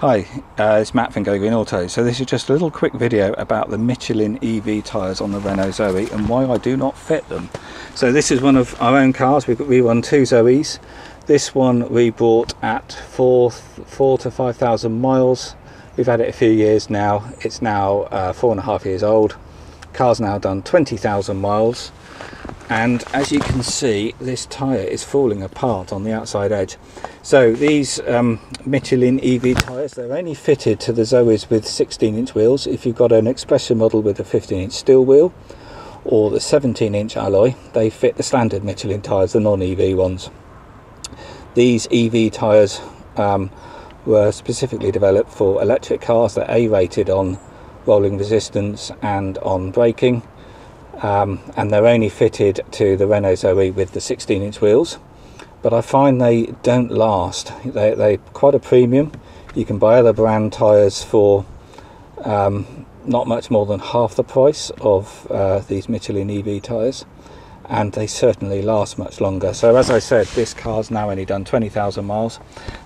Hi, it's Matt from Go Green Auto. So this is just a little quick video about the Michelin EV tyres on the Renault Zoe and why I do not fit them. So this is one of our own cars. We run two Zoes. This one we bought at 4,000 to 5,000 miles. We've had it a few years now. It's now 4.5 years old. Car's now done 20,000 miles. And as you can see, this tyre is falling apart on the outside edge. So these Michelin EV tyres, they're only fitted to the Zoes with 16-inch wheels. If you've got an Expression model with a 15-inch steel wheel or the 17-inch alloy, they fit the standard Michelin tyres, the non-EV ones. These EV tyres were specifically developed for electric cars. They're A-rated on rolling resistance and on braking. And they're only fitted to the Renault Zoe with the 16-inch wheels, but I find they don't last. They're quite a premium. You can buy other brand tyres for not much more than half the price of these Michelin EV tyres, and they certainly last much longer. So as I said, this car's now only done 20,000 miles.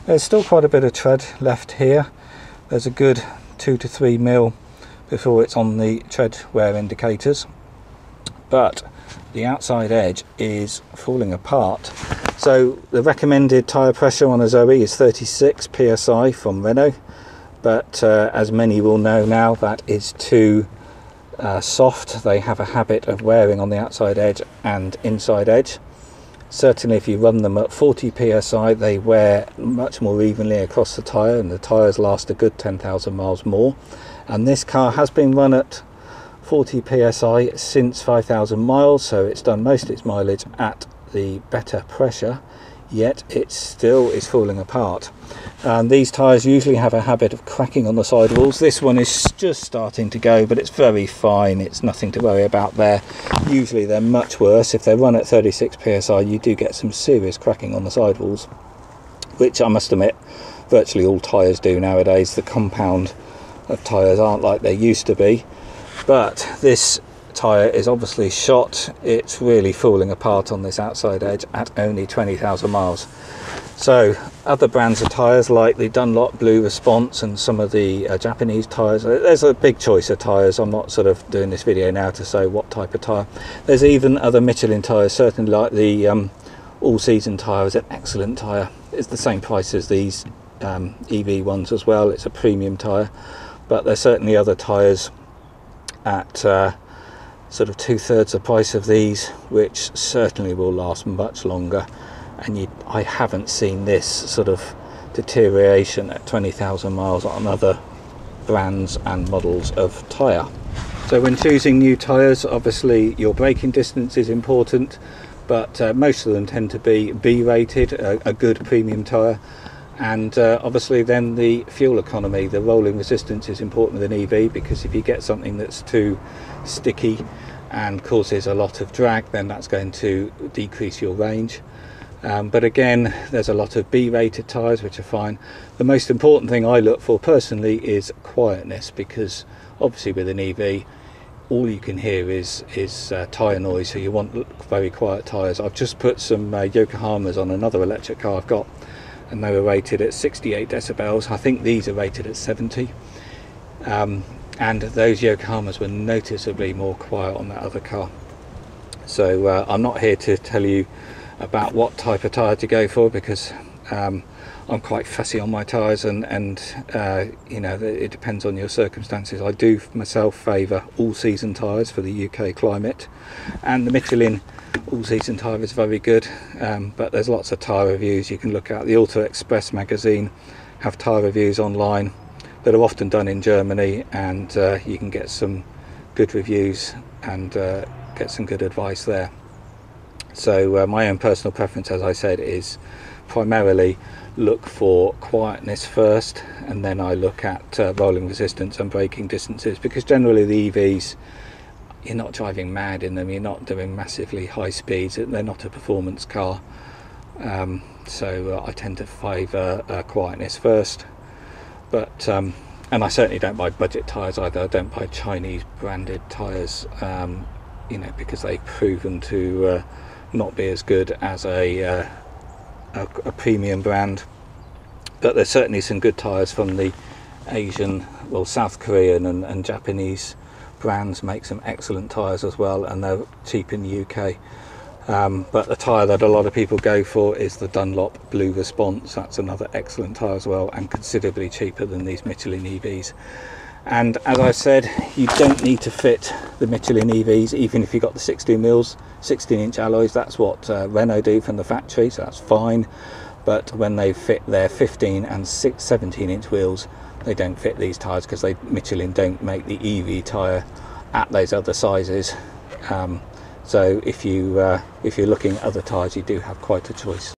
There's still quite a bit of tread left here. There's a good 2 to 3 mil before it's on the tread wear indicators. But the outside edge is falling apart. So the recommended tyre pressure on a Zoe is 36 psi from Renault, but as many will know now, that is too soft. They have a habit of wearing on the outside edge and inside edge. Certainly if you run them at 40 psi, they wear much more evenly across the tyre, and the tyres last a good 10,000 miles more. And this car has been run at 40 psi since 5,000 miles, so it's done most of its mileage at the better pressure, yet it still is falling apart. And these tyres usually have a habit of cracking on the sidewalls. This one is just starting to go, but it's very fine. It's nothing to worry about there. Usually they're much worse. If they run at 36 psi, you do get some serious cracking on the sidewalls, which I must admit virtually all tyres do nowadays. The compound of tyres aren't like they used to be. But this tyre is obviously shot. It's really falling apart on this outside edge at only 20,000 miles. So other brands of tyres like the Dunlop Blue Response and some of the Japanese tyres, there's a big choice of tyres. I'm not sort of doing this video now to say what type of tyre. There's even other Michelin tyres, certainly like the all-season tyre is an excellent tyre. It's the same price as these EV ones as well. It's a premium tyre, but there's certainly other tyres at sort of 2/3 the price of these, which certainly will last much longer. And I haven't seen this sort of deterioration at 20,000 miles on other brands and models of tyre. So when choosing new tyres, obviously your braking distance is important, but most of them tend to be B-rated, a good premium tyre. And obviously then the fuel economy, the rolling resistance is important with an EV, because if you get something that's too sticky and causes a lot of drag, then that's going to decrease your range. But again, there's a lot of B-rated tyres which are fine. The most important thing I look for personally is quietness, because obviously with an EV all you can hear is tyre noise, so you want very quiet tyres. I've just put some Yokohamas on another electric car I've got, and they were rated at 68 decibels. I think these are rated at 70. And those Yokohamas were noticeably more quiet on that other car. So I'm not here to tell you about what type of tyre to go for, because I'm quite fussy on my tyres, and you know, it depends on your circumstances. I do myself favour all-season tyres for the UK climate, and the Michelin all-season tyre is very good, but there's lots of tyre reviews you can look at. The Auto Express magazine have tyre reviews online that are often done in Germany, and you can get some good reviews and get some good advice there. So my own personal preference, as I said, is primarily look for quietness first, and then I look at rolling resistance and braking distances, because generally the EVs, you're not driving mad in them, you're not doing massively high speeds, they're not a performance car. So I tend to favour quietness first. But and I certainly don't buy budget tyres either. I don't buy Chinese branded tyres, you know, because they've proven to not be as good as a premium brand. but there's certainly some good tyres from the Asian, well, South Korean and Japanese brands make some excellent tyres as well, and they're cheap in the UK. But the tyre that a lot of people go for is the Dunlop Blue Response. That's another excellent tyre as well, and considerably cheaper than these Michelin EVs. And as I said, you don't need to fit the Michelin EVs, even if you've got the 16-inch alloys. That's what Renault do from the factory, so that's fine. But when they fit their 15 and 17-inch wheels, they don't fit these tyres, because Michelin don't make the EV tyre at those other sizes. So if you're looking at other tyres, you do have quite a choice.